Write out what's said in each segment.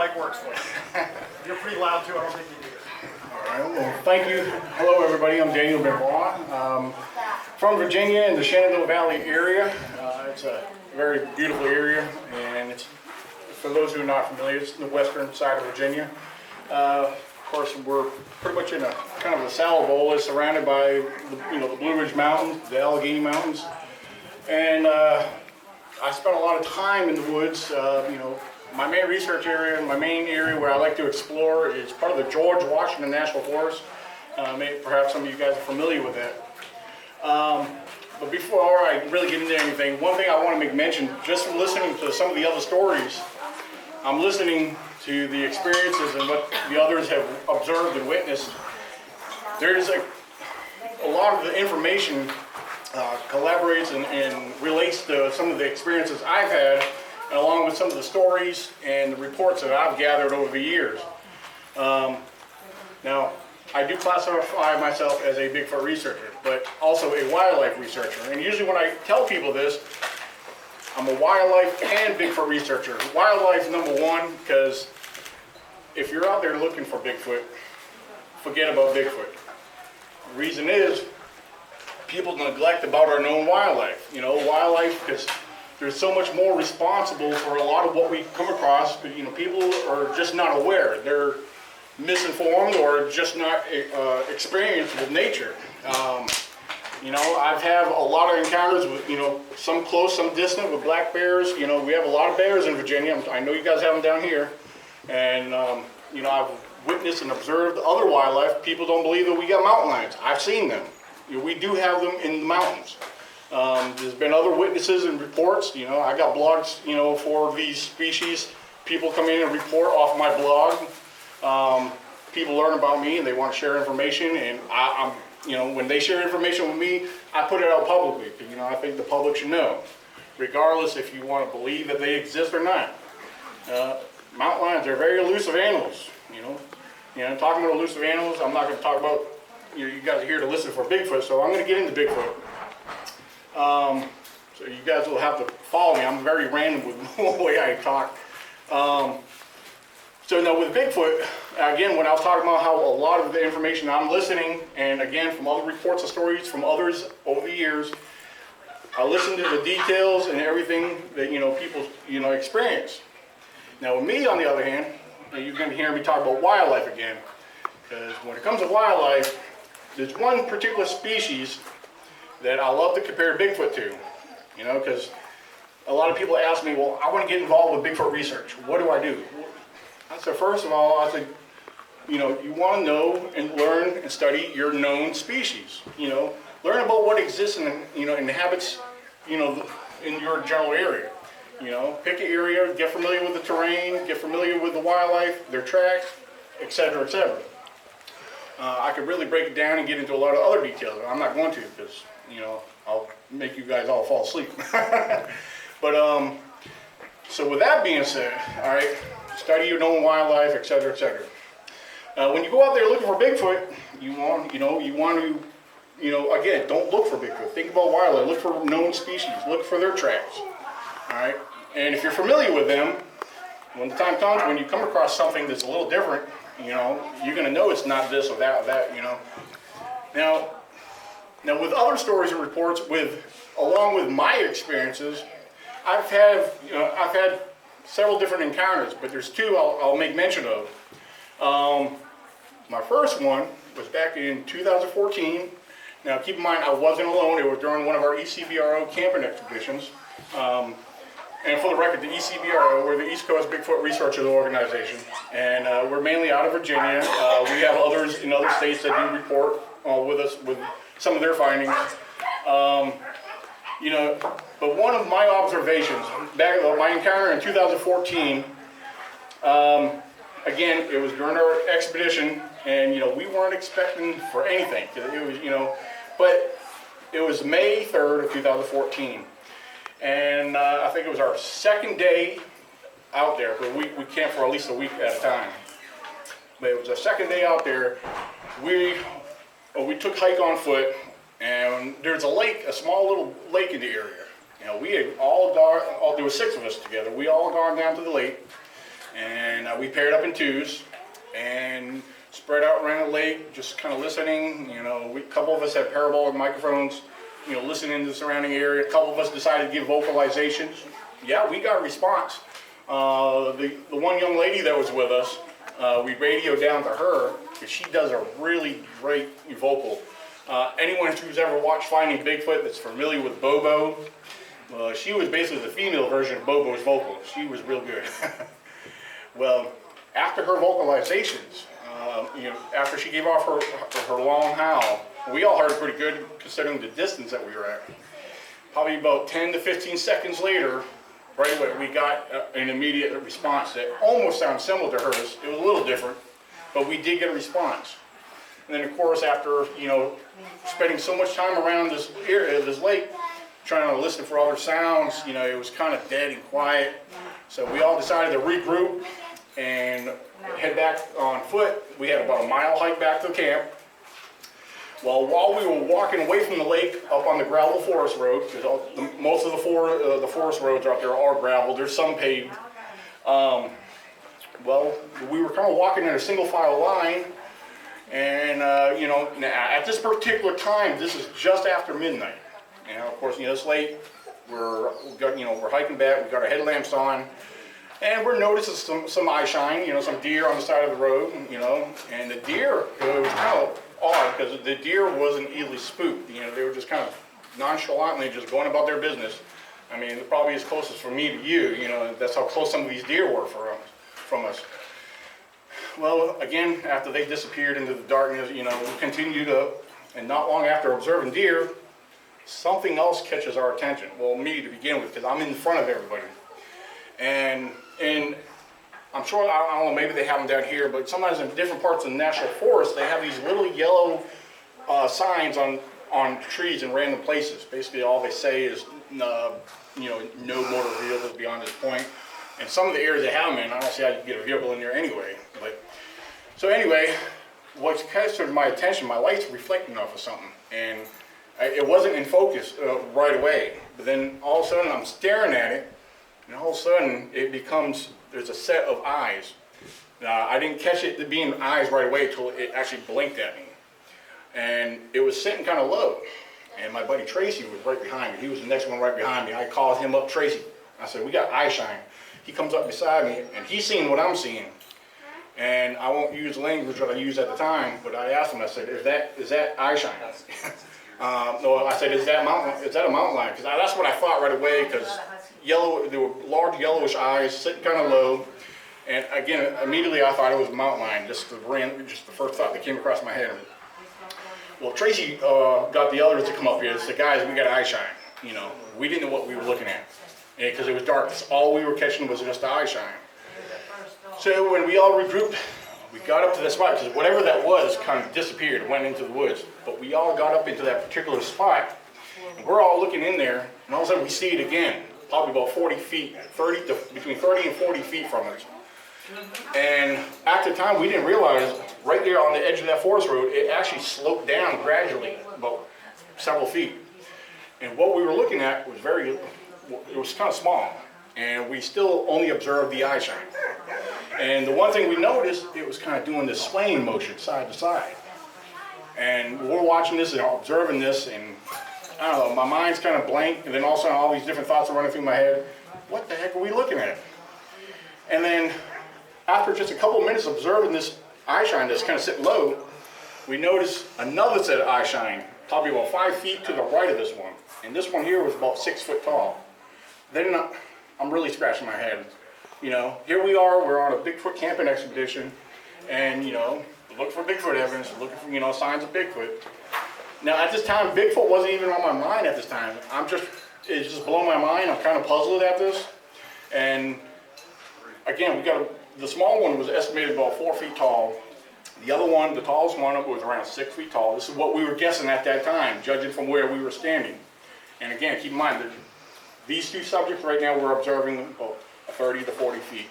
Mic works for you. You're pretty loud too, I don't think you need it. All right, well, thank you. Hello, everybody. I'm Daniel Benoit. From Virginia in the Shenandoah Valley area. It's a very beautiful area, and it's, for those who are not familiar, it's the western side of Virginia. Of course, we're pretty much in a kind of a salad bowl. It's surrounded by the Blue Ridge Mountains, the Allegheny Mountains, and I spent a lot of time in the woods. My main research area, my main area where I like to explore is part of the George Washington National Forest. Perhaps some of you guys are familiar with that. But before I really get into anything, one thing I want to make mention, just from listening to some of the other stories, I'm listening to the experiences and what the others have observed and witnessed. There's a lot of the information collaborates and relates to some of the experiences I've had, and along with some of the stories and the reports that I've gathered over the years. Now, I do classify myself as a Bigfoot researcher, but also a wildlife researcher. And usually when I tell people this, I'm a wildlife and Bigfoot researcher. Wildlife, number one, because if you're out there looking for Bigfoot, forget about Bigfoot. The reason is, people neglect about our known wildlife. Wildlife, because there's so much more responsible for a lot of what we come across. But, people are just not aware. They're misinformed or just not experienced with nature. I've had a lot of encounters with, some close, some distant, with black bears. We have a lot of bears in Virginia. I know you guys have them down here. And, I've witnessed and observed other wildlife. People don't believe that we got mountain lions. I've seen them. We do have them in the mountains. There's been other witnesses and reports. I got blogs, for these species. People come in and report off my blog. People learn about me and they want to share information, and I'm when they share information with me, I put it out publicly. I think the public should know, regardless if you want to believe that they exist or not. Mountain lions are very elusive animals. Talking about elusive animals, I'm not going to talk about. You guys are here to listen for Bigfoot, so I'm going to get into Bigfoot. So you guys will have to follow me. I'm very random with the way I talk. So now with Bigfoot, again, when I was talking about how a lot of the information I'm listening, and again from other reports and stories from others over the years, I listen to the details and everything that people experience. Now with me, on the other hand, you're going to hear me talk about wildlife again, because when it comes to wildlife, there's one particular species that I love to compare Bigfoot to, because a lot of people ask me, well, I want to get involved with Bigfoot research. What do I do? I said, first of all, you want to know and learn and study your known species. Learn about what exists and inhabits, in your general area. Pick an area, get familiar with the terrain, get familiar with the wildlife, their tracks, etc., etc. I could really break it down and get into a lot of other details. I'm not going to, because I'll make you guys all fall asleep. But so with that being said, all right, study your known wildlife, etc., etc. When you go out there looking for Bigfoot, you want to, again, don't look for Bigfoot. Think about wildlife. Look for known species. Look for their tracks. All right, and if you're familiar with them, when the time comes when you come across something that's a little different, you're going to know it's not this or that or that. Now with other stories and reports, along with my experiences, I've had several different encounters, but there's two I'll make mention of. My first one was back in 2014. Now keep in mind, I wasn't alone. It was during one of our ECBRO camping expeditions. And for the record, the ECBRO, we're the East Coast Bigfoot Researchers Organization, and we're mainly out of Virginia. We have others in other states that do report with us with some of their findings. But one of my observations, back at my encounter in 2014, again, it was during our expedition, and we weren't expecting for anything. It was, but it was May 3rd of 2014, and I think it was our second day out there, but we camped for at least a week at a time. But it was our second day out there. We took hike on foot, and there's a lake, a small little lake in the area. We had all gone, there were 6 of us together. We all gone down to the lake. And we paired up in twos and spread out around the lake, just kind of listening. You know, a couple of us had parabolic microphones, you know, listening to the surrounding area. A couple of us decided to give vocalizations. Yeah, we got a response. The one young lady that was with us, we radioed down to her because she does a really great vocal. Anyone who's ever watched Finding Bigfoot that's familiar with Bobo, she was basically the female version of Bobo's vocal. She was real good. Well, after her vocalizations, you know, after she gave off her long howl, we all heard it pretty good considering the distance that we were at. Probably about 10 to 15 seconds later, right away, we got an immediate response that almost sounded similar to hers. It was a little different, but we did get a response. And then, of course, after, you know, spending so much time around this lake, trying to listen for other sounds, you know, it was kind of dead and quiet. So we all decided to regroup and head back on foot. We had about a mile hike back to the camp. Well, while we were walking away from the lake up on the gravel forest road, because most of the forest roads out there are gravel, there's some paved. Well, we were kind of walking in a single file line, and you know, at this particular time, this is just after midnight. You know, of course, you know, it's late. We're hiking back. We got our headlamps on. And we're noticing some eye shine, you know, some deer on the side of the road, you know, and the deer, it was kind of odd because the deer wasn't easily spooked, you know, they were just kind of nonchalantly just going about their business. I mean, probably as close as from me to you, you know, that's how close some of these deer were from us. Well, again, after they disappeared into the darkness, you know, we continued up, and not long after observing deer, something else catches our attention. Well, me to begin with, because I'm in front of everybody. And I'm sure, I don't know, maybe they have them down here, but sometimes in different parts of the national forest, they have these little yellow signs on trees in random places. Basically, all they say is, you know, no motor vehicles beyond this point. And some of the areas they have them in, I don't see how you can get a vehicle in there anyway. So anyway, what captured my attention, my light's reflecting off of something. And it wasn't in focus right away. But then all of a sudden, I'm staring at it. And all of a sudden, it becomes, there's a set of eyes. I didn't catch it being eyes right away until it actually blinked at me. And it was sitting kind of low. And my buddy Tracy was right behind me. He was the next one right behind me. I called him up, Tracy. I said, we got eye shine. He comes up beside me, and he's seeing what I'm seeing. And I won't use language that I used at the time, but I asked him, I said, is that eye shine? No, I said, is that a mountain lion? Because that's what I thought right away, because there were large yellowish eyes sitting kind of low, and again, immediately I thought it was a mountain lion, just the first thought that came across my head. Well, Tracy got the others to come up here and said, guys, we got eye shine. You know, we didn't know what we were looking at, because it was dark. All we were catching was just the eye shine. So when we all regrouped, we got up to that spot, because whatever that was kind of disappeared, went into the woods. But we all got up into that particular spot, and we're all looking in there, and all of a sudden we see it again. Probably about 40 feet, between 30 and 40 feet from us. And at the time, we didn't realize, right there on the edge of that forest road, it actually sloped down gradually, about several feet. And what we were looking at was it was kind of small, and we still only observed the eye shine. And the one thing we noticed, it was kind of doing this swaying motion side to side. And we're watching this and observing this, and I don't know, my mind's kind of blank, and then all of a sudden all these different thoughts are running through my head. What the heck are we looking at? And then after just a couple minutes observing this eye shine that's kind of sitting low, we noticed another set of eye shine, probably about 5 feet to the right of this one. And this one here was about 6 foot tall. Then I'm really scratching my head. You know, here we are, we're on a Bigfoot camping expedition, and you know, look for Bigfoot evidence, looking for, you know, signs of Bigfoot. Now, at this time, Bigfoot wasn't even on my mind at this time. It's just blowing my mind. I'm kind of puzzled at this. And again, the small one was estimated about 4 feet tall. The other one, the tallest one, was around 6 feet tall. This is what we were guessing at that time, judging from where we were standing. And again, keep in mind that these two subjects right now we're observing about 30 to 40 feet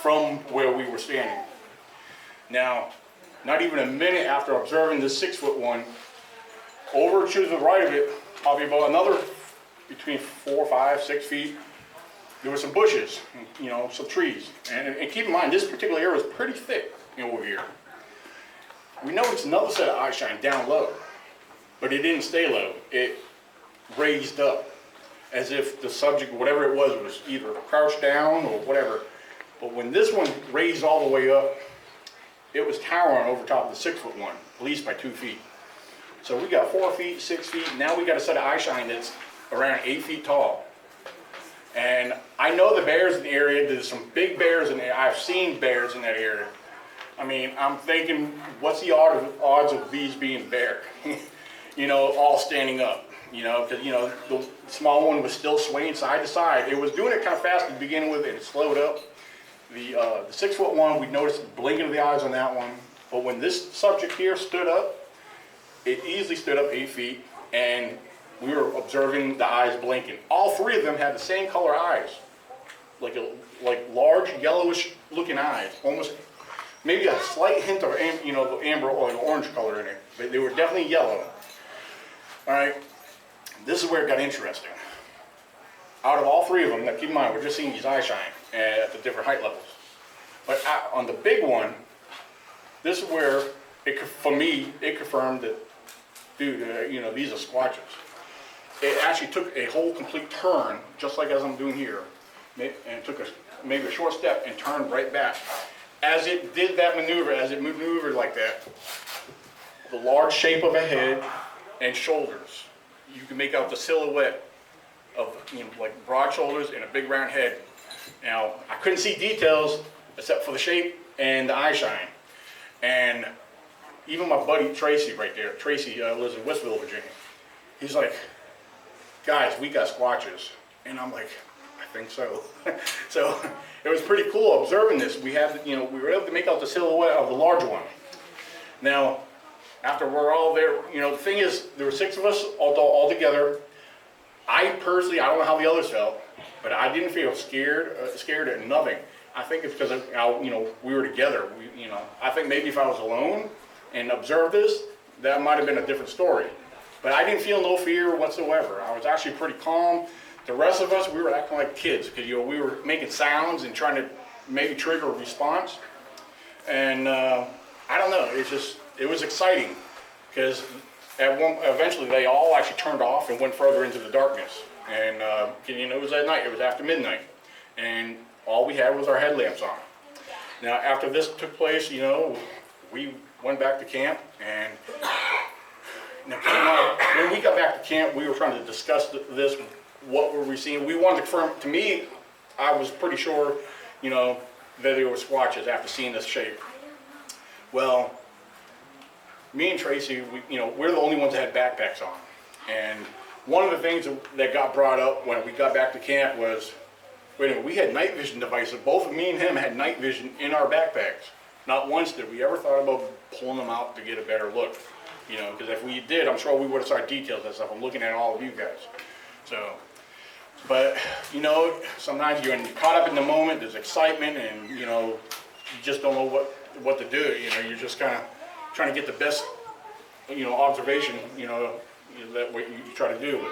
from where we were standing. Now, not even a minute after observing this 6 foot one, over to the right of it, probably about another between 4, 5, 6 feet, there were some bushes, you know, some trees. And keep in mind, this particular area was pretty thick, you know, over here. We noticed another set of eye shine down low, but it didn't stay low. It raised up as if the subject, whatever it was either crouched down or whatever. But when this one raised all the way up, it was towering over top of the 6 foot one, at least by 2 feet. So we got 4 feet, 6 feet. Now we got a set of eye shine that's around 8 feet tall. And I know the bears in the area. There's some big bears in there. I've seen bears in that area. I mean, I'm thinking, what's the odds of these being bear? You know, all standing up. You know, because, you know, the small one was still swaying side to side. It was doing it kind of fast to begin with, and it slowed up. The 6 foot one, we noticed the blinking of the eyes on that one. But when this subject here stood up, it easily stood up 8 feet, and we were observing the eyes blinking. All three of them had the same color eyes, like large yellowish looking eyes, almost maybe a slight hint of you know, the amber or the orange color in it, but they were definitely yellow. All right. This is where it got interesting. Out of all three of them, now keep in mind, we're just seeing these eye shine at the different height levels. But on the big one, this is where, for me, it confirmed that, dude, you know, these are squatches. It actually took a whole complete turn, just like as I'm doing here, and took maybe a short step and turned right back. As it did that maneuver, as it maneuvered like that, the large shape of a head and shoulders, you can make out the silhouette of, you know, like broad shoulders and a big round head. Now, I couldn't see details except for the shape and the eye shine. And even my buddy Tracy right there, Tracy lives in Westville, Virginia. He's like, guys, we got squatches. And I'm like, I think so. So it was pretty cool observing this. We had, you know, we were able to make out the silhouette of the large one. Now, after we're all there, you know, the thing is, there were 6 of us all together. I personally, I don't know how the others felt, but I didn't feel scared at nothing. I think it's because, you know, we were together. You know, I think maybe if I was alone and observed this, that might have been a different story. But I didn't feel no fear whatsoever. I was actually pretty calm. The rest of us, we were acting like kids because, you know, we were making sounds and trying to maybe trigger a response. And I don't know, it was exciting because eventually they all actually turned off and went further into the darkness. And you know, it was at night, it was after midnight. And all we had was our headlamps on. Now after this took place, you know, we went back to camp, and now when we got back to camp, we were trying to discuss this, what were we seeing. We wanted to confirm, to me, I was pretty sure, you know, that they were squatches after seeing this shape. Well, me and Tracy, we're the only ones that had backpacks on. And one of the things that got brought up when we got back to camp was, wait a minute, we had night vision devices. Both me and him had night vision in our backpacks. Not once did we ever thought about pulling them out to get a better look. You know, because if we did, I'm sure we would have saw details and stuff. I'm looking at all of you guys. So, but, you know, sometimes you're caught up in the moment, there's excitement, and, you know, you just don't know what to do. You know, you're just kind of trying to get the best, you know, observation, that what you try to do.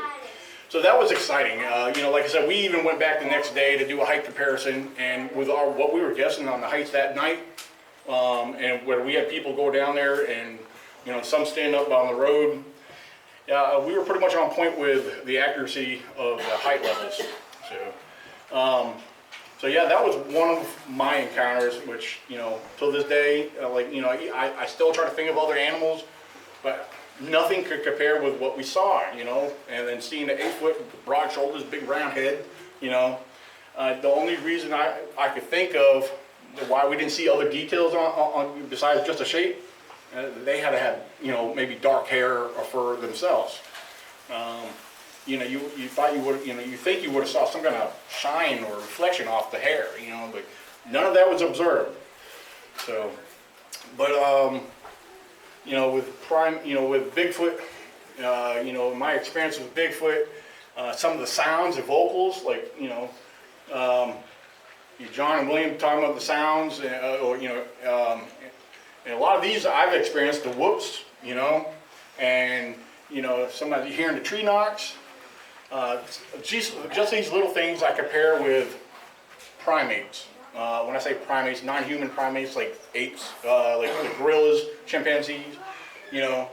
So that was exciting. You know, like I said, we even went back the next day to do a height comparison, and with what we were guessing on the heights that night, and where we had people go down there and, you know, some stand up on the road, we were pretty much on point with the accuracy of the height levels. So yeah, that was one of my encounters, which, you know, till this day, I still try to think of other animals, but nothing could compare with what we saw, you know. And then seeing the 8-foot broad shoulders, big round head, you know. The only reason I could think of why we didn't see other details on besides just a shape, they had to have, you know, maybe dark hair or fur themselves. You know, you thought you would, you know, you think you would have saw some kind of shine or reflection off the hair, you know, but none of that was observed. So, but you know, with Bigfoot, you know, my experience with Bigfoot, some of the sounds and vocals, like, you know, John and William talking about the sounds, or, you know, and a lot of these I've experienced the whoops, you know, and, you know, sometimes you're hearing the tree knocks, Just these little things I compare with primates. When I say primates, non-human primates like apes, like gorillas, chimpanzees. You know,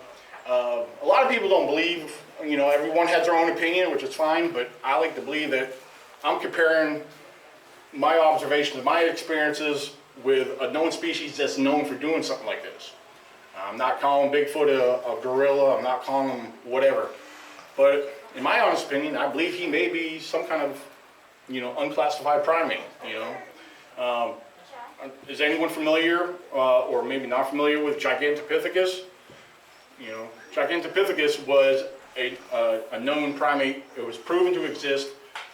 a lot of people don't believe. You know, everyone has their own opinion, which is fine. But I like to believe that I'm comparing my observations, my experiences with a known species that's known for doing something like this. I'm not calling Bigfoot a gorilla. I'm not calling him whatever. But in my honest opinion, I believe he may be some kind of, you know, unclassified primate. You know, is anyone familiar, or maybe not familiar with Gigantopithecus? You know, Gigantopithecus was a known primate. It was proven to exist,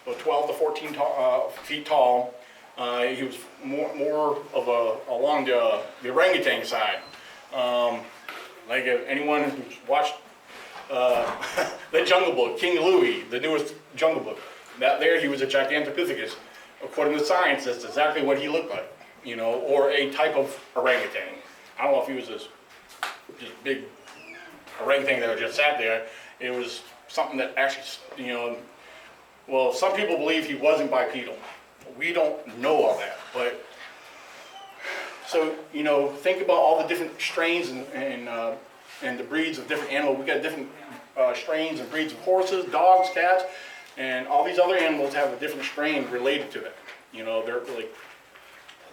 about 12 to 14 feet tall. He was more of along the orangutan side. Like if anyone who's watched the Jungle Book, King Louis, the newest Jungle Book, that there he was a Gigantopithecus. According to science, that's exactly what he looked like, you know, or a type of orangutan. I don't know if he was this big orangutan that just sat there. It was something that actually, you know, well, some people believe he wasn't bipedal. We don't know all that, but so, you know, think about all the different strains and the breeds of different animals. We got different strains and breeds of horses, dogs, cats, and all these other animals have a different strain related to that. You know, they're like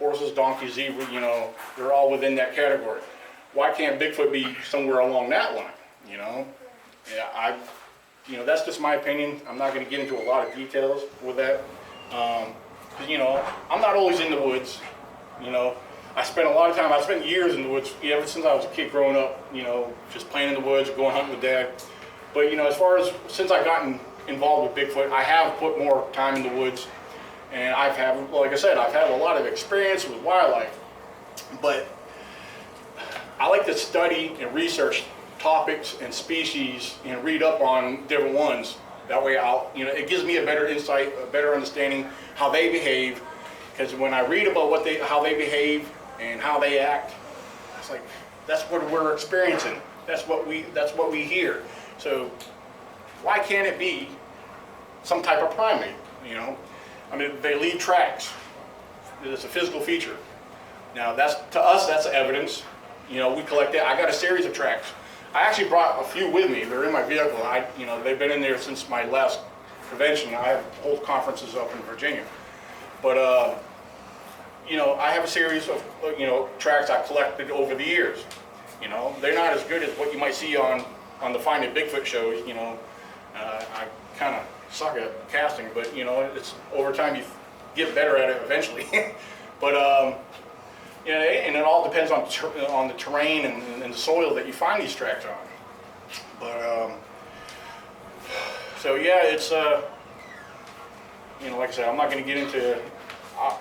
horses, donkeys, zebra, you know, they're all within that category. Why can't Bigfoot be somewhere along that line, you know? Yeah, you know, that's just my opinion. I'm not going to get into a lot of details with that. You know, I'm not always in the woods, you know. I spent years in the woods, ever since I was a kid growing up, you know, just playing in the woods, going hunting with Dad. But, you know, since I've gotten involved with Bigfoot, I have put more time in the woods. And like I said, I've had a lot of experience with wildlife. But I like to study and research topics and species and read up on different ones. That way it gives me a better insight, a better understanding how they behave. Because when I read about how they behave and how they act, it's like, that's what we're experiencing. That's what we hear. So why can't it be some type of primate, you know? I mean, they leave tracks. It's a physical feature. Now, to us, that's evidence. You know, we collect it. I got a series of tracks. I actually brought a few with me. They're in my vehicle. You know, they've been in there since my last convention. I hold conferences up in Virginia. But, you know, I have a series of, you know, tracks I collected over the years. You know, they're not as good as what you might see on the Finding Bigfoot shows. You know, I kind of suck at casting, but, you know, it's over time you get better at it eventually. But, you know, and it all depends on the terrain and the soil that you find these tracks on. But, so yeah, it's, you know, like I said, I'm not going to get into,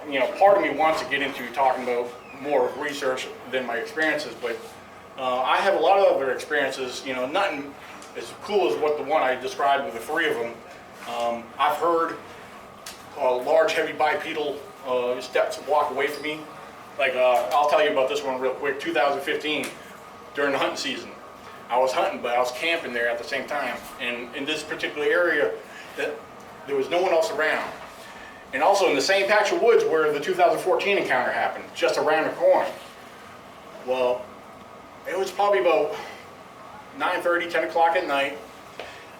you know, part of me wants to get into talking about more research than my experiences, but I have a lot of other experiences, you know, nothing as cool as what the one I described with the three of them. I've heard large, heavy bipedal steps walk away from me. Like, I'll tell you about this one real quick. 2015, during the hunting season, I was hunting, but I was camping there at the same time. And in this particular area, there was no one else around. And also in the same patch of woods where the 2014 encounter happened, just around the corner. Well, it was probably about 9:30, 10 o'clock at night.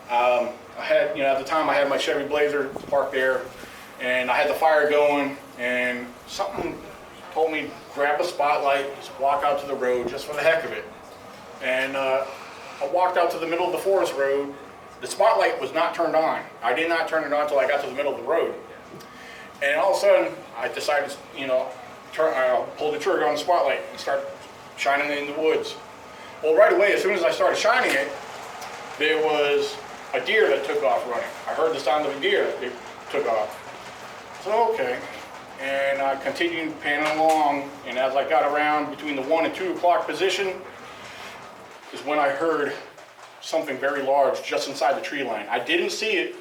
I had, you know, at the time I had my Chevy Blazer parked there, and I had the fire going, and something told me grab a spotlight, just walk out to the road just for the heck of it. And I walked out to the middle of the forest road. The spotlight was not turned on. I did not turn it on until I got to the middle of the road. And all of a sudden, I decided, you know, pull the trigger on the spotlight and start shining it in the woods. Well, right away, as soon as I started shining it, there was a deer that took off running. I heard the sound of a deer that took off. So, okay. And I continued panning along, and as I got around between the 1 and 2 o'clock position is when I heard something very large just inside the tree line. I didn't see it.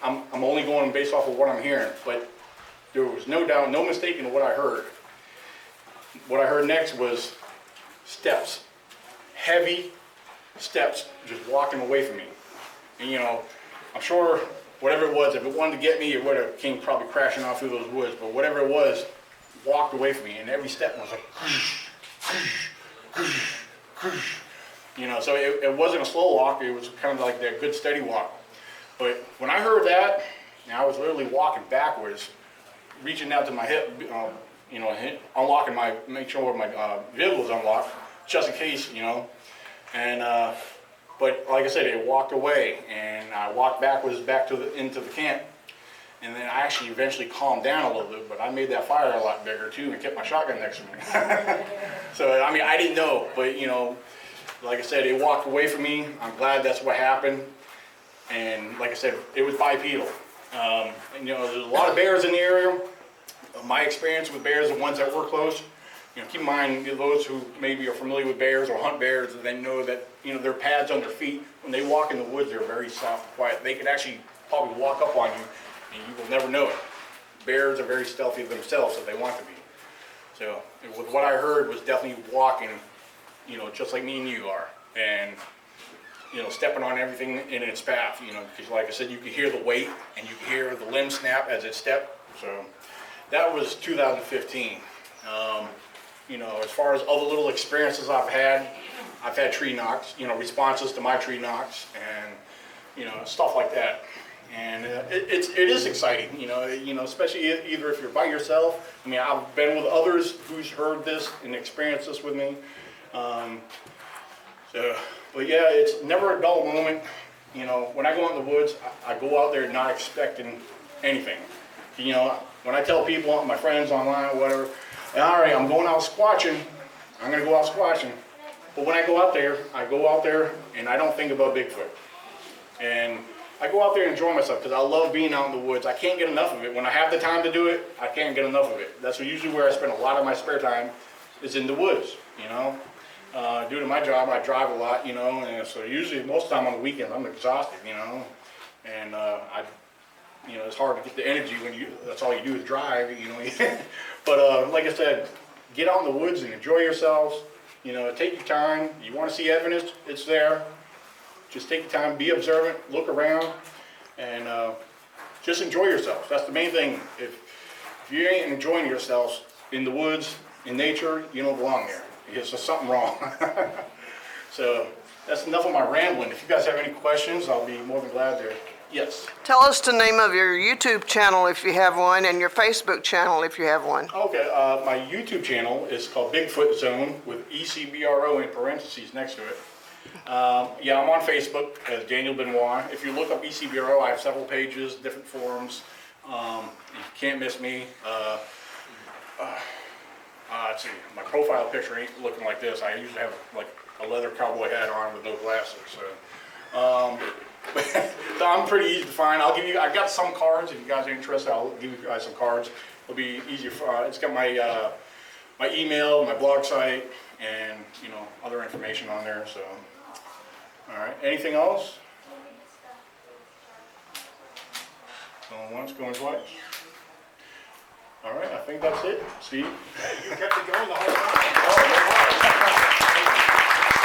I'm only going based off of what I'm hearing, but there was no doubt, no mistaking what I heard. What I heard next was steps, heavy steps just walking away from me. And, you know, I'm sure whatever it was, if it wanted to get me, it would have came probably crashing off through those woods. But whatever it was, walked away from me, and every step was like, you know. So it wasn't a slow walk. It was kind of like that good steady walk. But when I heard that, I was literally walking backwards, reaching out to my hip, you know, unlocking make sure my vehicle was unlocked, just in case, you know. And but like I said, it walked away, and I walked backwards back into the camp, and then I actually eventually calmed down a little bit. But I made that fire a lot bigger too, and kept my shotgun next to me. So I mean, I didn't know, but you know, like I said, it walked away from me. I'm glad that's what happened. And like I said, it was bipedal. And, you know, there's a lot of bears in the area. My experience with bears, the ones that were close, you know, keep in mind, you know, those who maybe are familiar with bears or hunt bears, they know that, you know, their pads on their feet, when they walk in the woods, they're very soft and quiet. They could actually probably walk up on you, and you will never know it. Bears are very stealthy themselves, if they want to be. So, with what I heard was definitely walking, you know, just like me and you are. And you know, stepping on everything in its path, you know, because like I said, you could hear the weight and you could hear the limb snap as it stepped. So that was 2015. You know, as far as other little experiences I've had tree knocks, you know, responses to my tree knocks and, you know, stuff like that. And it is exciting, you know, especially either if you're by yourself. I mean, I've been with others who's heard this and experienced this with me. But yeah, it's never a dull moment. You know, when I go out in the woods, I go out there not expecting anything. You know, when I tell people, my friends online or whatever, all right, I'm going out squatching, I'm gonna go out squatching. But when I go out there and I don't think about Bigfoot. And I go out there and enjoy myself because I love being out in the woods. I can't get enough of it. When I have the time to do it, I can't get enough of it. That's usually where I spend a lot of my spare time, is in the woods, you know. Due to my job, I drive a lot, you know, and so usually most of the time on the weekends I'm exhausted, you know, and you know, it's hard to get the energy when that's all you do is drive, you know. But like I said, get out in the woods and enjoy yourselves. You know, take your time. You want to see evidence, it's there. Just take your time, be observant, look around, and just enjoy yourselves. That's the main thing. If you ain't enjoying yourselves in the woods, in nature, you don't belong there. Because there's something wrong. So that's enough of my rambling. If you guys have any questions, I'll be more than glad to. Yes. Tell us the name of your YouTube channel if you have one, and your Facebook channel if you have one. Okay, my YouTube channel is called Bigfoot Zone with ECBRO in parentheses next to it. Yeah, I'm on Facebook as Daniel Benoit. If you look up ECBRO, I have several pages, different forums. You can't miss me. Let's see, my profile picture ain't looking like this. I usually have like a leather cowboy hat on with no glasses. So, I'm pretty easy to find. I've got some cards. If you guys are interested, I'll give you guys some cards. It'll be easier. It's got my my email, my blog site, and you know, other information on there. So, all right. Anything else? Going once, going twice. All right, I think that's it. Steve? You kept it going the whole time.